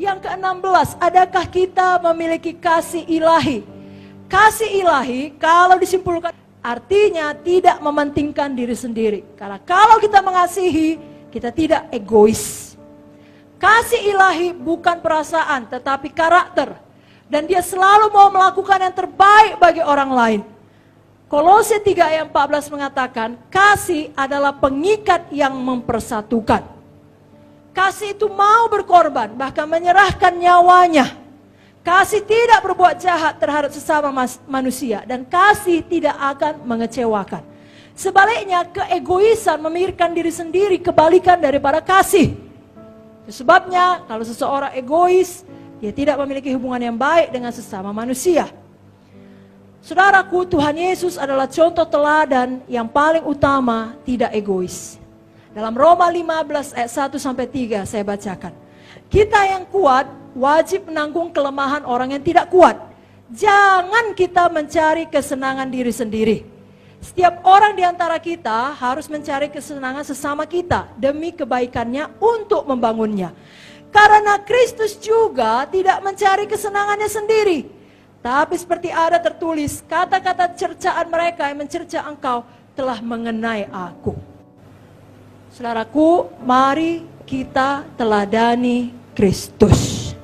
Yang ke-16, adakah kita memiliki kasih ilahi? Kasih ilahi kalau disimpulkan artinya tidak mementingkan diri sendiri. Karena kalau kita mengasihi, kita tidak egois. Kasih ilahi bukan perasaan tetapi karakter. Dan dia selalu mau melakukan yang terbaik bagi orang lain. Kolose 3 ayat 14 mengatakan, kasih adalah pengikat yang mempersatukan. Kasih itu mau berkorban, bahkan menyerahkan nyawanya. Kasih tidak berbuat jahat terhadap sesama manusia. Dan kasih tidak akan mengecewakan. Sebaliknya, keegoisan memikirkan diri sendiri kebalikan daripada kasih. Sebabnya, kalau seseorang egois, dia tidak memiliki hubungan yang baik dengan sesama manusia. Saudaraku, Tuhan Yesus adalah contoh teladan yang paling utama tidak egois. Dalam Roma 15 ayat 1-3 saya bacakan. Kita yang kuat wajib menanggung kelemahan orang yang tidak kuat. Jangan kita mencari kesenangan diri sendiri. Setiap orang di antara kita harus mencari kesenangan sesama kita demi kebaikannya untuk membangunnya. Karena Kristus juga tidak mencari kesenangannya sendiri. Tapi seperti ada tertulis, kata-kata cercaan mereka yang mencerca engkau telah mengenai aku. Saudaraku, mari kita teladani Kristus.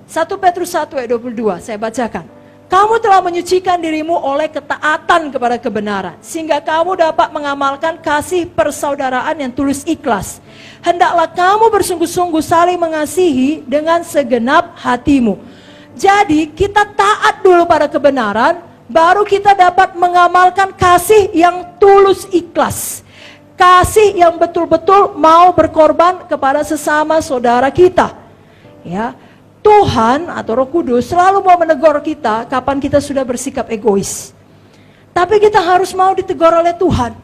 1 Petrus 1 ayat 22, saya bacakan. Kamu telah menyucikan dirimu oleh ketaatan kepada kebenaran, sehingga kamu dapat mengamalkan kasih persaudaraan yang tulus ikhlas. Hendaklah kamu bersungguh-sungguh saling mengasihi dengan segenap hatimu. Jadi kita taat dulu pada kebenaran, baru kita dapat mengamalkan kasih yang tulus ikhlas. Kasih yang betul-betul mau berkorban kepada sesama saudara kita. Ya, Tuhan atau Roh Kudus selalu mau menegur kita kapan kita sudah bersikap egois. Tapi kita harus mau ditegur oleh Tuhan.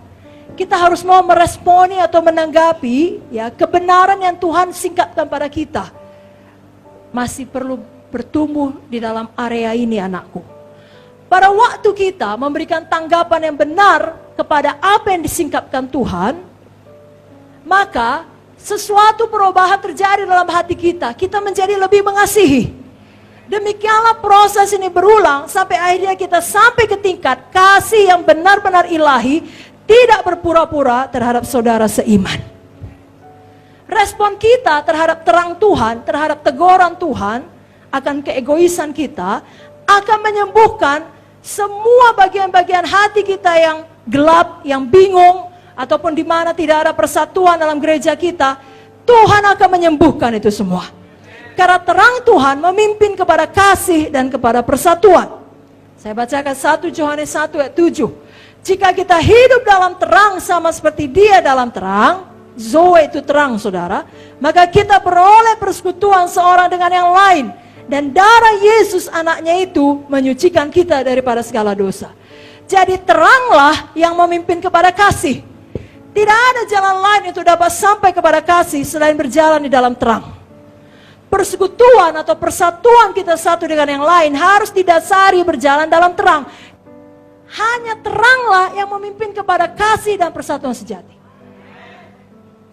Kita harus mau meresponi atau menanggapi ya kebenaran yang Tuhan singkapkan pada kita. Masih perlu bertumbuh di dalam area ini, anakku. Pada waktu kita memberikan tanggapan yang benar kepada apa yang disingkapkan Tuhan, maka sesuatu perubahan terjadi dalam hati kita. Kita menjadi lebih mengasihi. Demikianlah proses ini berulang sampai akhirnya kita sampai ke tingkat kasih yang benar-benar ilahi, tidak berpura-pura terhadap saudara seiman. Respon kita terhadap terang Tuhan, terhadap teguran Tuhan akan keegoisan kita akan menyembuhkan semua bagian-bagian hati kita yang gelap, yang bingung, ataupun di mana tidak ada persatuan dalam gereja kita. Tuhan akan menyembuhkan itu semua. Karena terang Tuhan memimpin kepada kasih dan kepada persatuan. Saya bacakan 1 Yohanes 1 ayat 7. Jika kita hidup dalam terang sama seperti Dia dalam terang, Zoe itu terang, saudara, maka kita beroleh persekutuan seorang dengan yang lain. Dan darah Yesus anaknya itu menyucikan kita daripada segala dosa. Jadi teranglah yang memimpin kepada kasih. Tidak ada jalan lain untuk dapat sampai kepada kasih selain berjalan di dalam terang. Persekutuan atau persatuan kita satu dengan yang lain harus didasari berjalan dalam terang. Hanya teranglah yang memimpin kepada kasih dan persatuan sejati.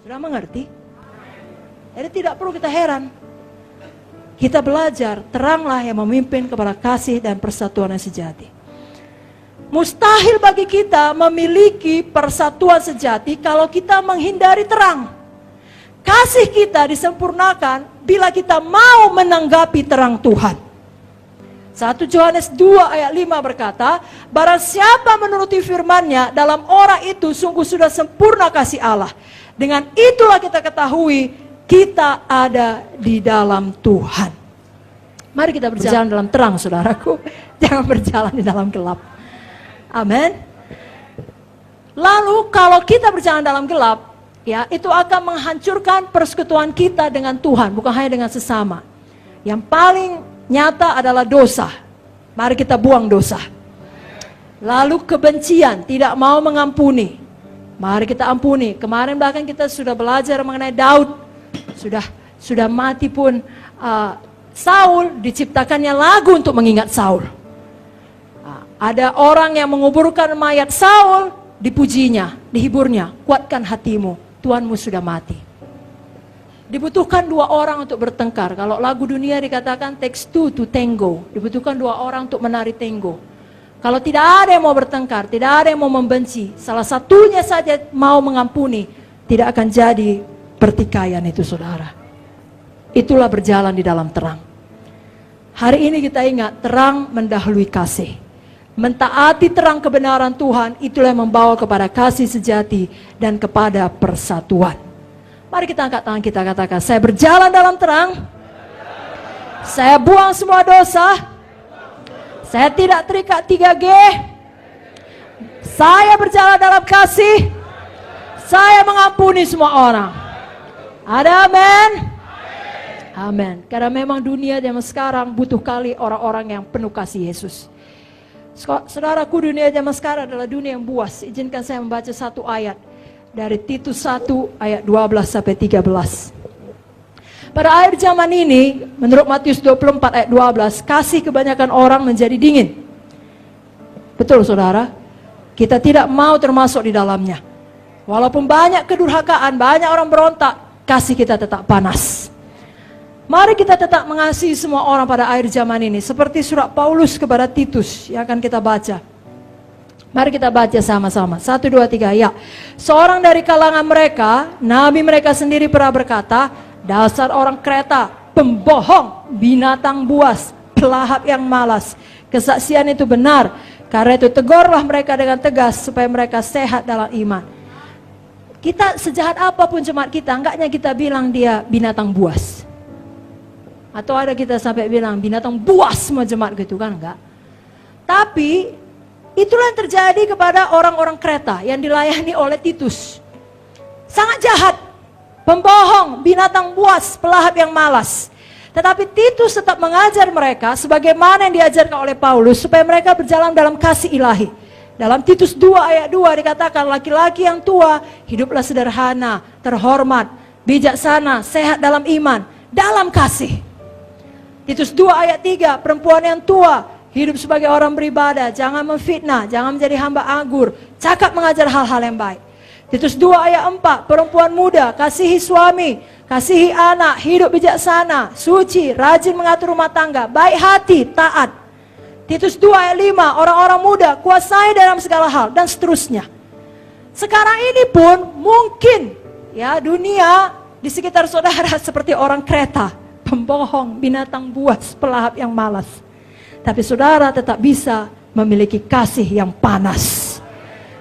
Sudah mengerti? Jadi tidak perlu kita heran. Kita belajar, teranglah yang memimpin kepada kasih dan persatuan yang sejati. Mustahil bagi kita memiliki persatuan sejati kalau kita menghindari terang. Kasih kita disempurnakan bila kita mau menanggapi terang Tuhan. 1 Yohanes 2 ayat 5 berkata, barang siapa menuruti firman-Nya, dalam orang itu sungguh sudah sempurna kasih Allah. Dengan itulah kita ketahui kita ada di dalam Tuhan. Mari kita berjalan dalam terang, saudaraku. Jangan berjalan di dalam gelap. Amin. Lalu kalau kita berjalan dalam gelap, ya, itu akan menghancurkan persekutuan kita dengan Tuhan, bukan hanya dengan sesama. Yang paling nyata adalah dosa. Mari kita buang dosa. Lalu kebencian, tidak mau mengampuni. Mari kita ampuni. Kemarin bahkan kita sudah belajar mengenai Daud. Sudah mati pun Saul, diciptakannya lagu untuk mengingat Saul. Ada orang yang menguburkan mayat Saul, dipujinya, dihiburnya. Kuatkan hatimu, Tuhanmu sudah mati. Dibutuhkan 2 orang untuk bertengkar. Kalau lagu dunia dikatakan takes 2 to tango. Dibutuhkan 2 orang untuk menari tango. Kalau tidak ada yang mau bertengkar, tidak ada yang mau membenci, salah satunya saja mau mengampuni, tidak akan jadi pertikaian itu, saudara. Itulah berjalan di dalam terang. Hari ini kita ingat, terang mendahului kasih. Mentaati terang kebenaran Tuhan, itulah yang membawa kepada kasih sejati dan kepada persatuan. Mari kita angkat tangan kita, katakan, saya berjalan dalam terang, saya buang semua dosa, saya tidak terikat 3G, saya berjalan dalam kasih, saya mengampuni semua orang. Ada amin? Amin. Karena memang dunia zaman sekarang butuh kali orang-orang yang penuh kasih Yesus. Saudaraku, dunia zaman sekarang adalah dunia yang buas. Izinkan saya membaca 1 ayat dari Titus 1 ayat 12 sampai 13. Pada akhir zaman ini, menurut Matius 24 ayat 12, kasih kebanyakan orang menjadi dingin. Betul, saudara? Kita tidak mau termasuk di dalamnya. Walaupun banyak kedurhakaan, banyak orang berontak, kasih kita tetap panas. Mari kita tetap mengasihi semua orang pada akhir zaman ini. Seperti surat Paulus kepada Titus yang akan kita baca. Mari kita baca sama-sama. 1, 2, 3, ya. Seorang dari kalangan mereka, nabi mereka sendiri pernah berkata, dasar orang Kreta, pembohong, binatang buas, pelahap yang malas. Kesaksian itu benar. Karena itu tegurlah mereka dengan tegas supaya mereka sehat dalam iman. Kita sejahat apapun jemaat kita, enggaknya kita bilang dia binatang buas. Atau ada kita sampai bilang binatang buas semua jemaat gitu kan, enggak. Tapi itulah yang terjadi kepada orang-orang Kreta yang dilayani oleh Titus. Sangat jahat, pembohong, binatang buas, pelahap yang malas. Tetapi Titus tetap mengajar mereka sebagaimana yang diajarkan oleh Paulus supaya mereka berjalan dalam kasih ilahi. Dalam Titus 2 ayat 2 dikatakan, laki-laki yang tua hiduplah sederhana, terhormat, bijaksana, sehat dalam iman, dalam kasih. Titus 2 ayat 3, perempuan yang tua hidup sebagai orang beribadah, jangan memfitnah, jangan menjadi hamba anggur, cakap mengajar hal-hal yang baik. Titus 2 ayat 4, perempuan muda kasihi suami, kasihi anak, hidup bijaksana, suci, rajin mengatur rumah tangga, baik hati, taat. Titus 2 ayat 5, orang-orang muda kuasai dalam segala hal, dan seterusnya. Sekarang ini pun mungkin ya dunia di sekitar saudara seperti orang Kreta, pembohong, binatang buas, pelahap yang malas. Tapi saudara tetap bisa memiliki kasih yang panas.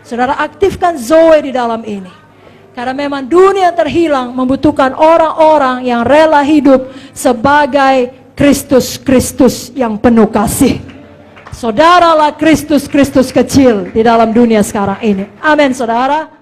Saudara aktifkan Zoe di dalam ini. Karena memang dunia terhilang membutuhkan orang-orang yang rela hidup sebagai Kristus-Kristus yang penuh kasih. Saudaralah Kristus-Kristus kecil di dalam dunia sekarang ini. Amin, saudara.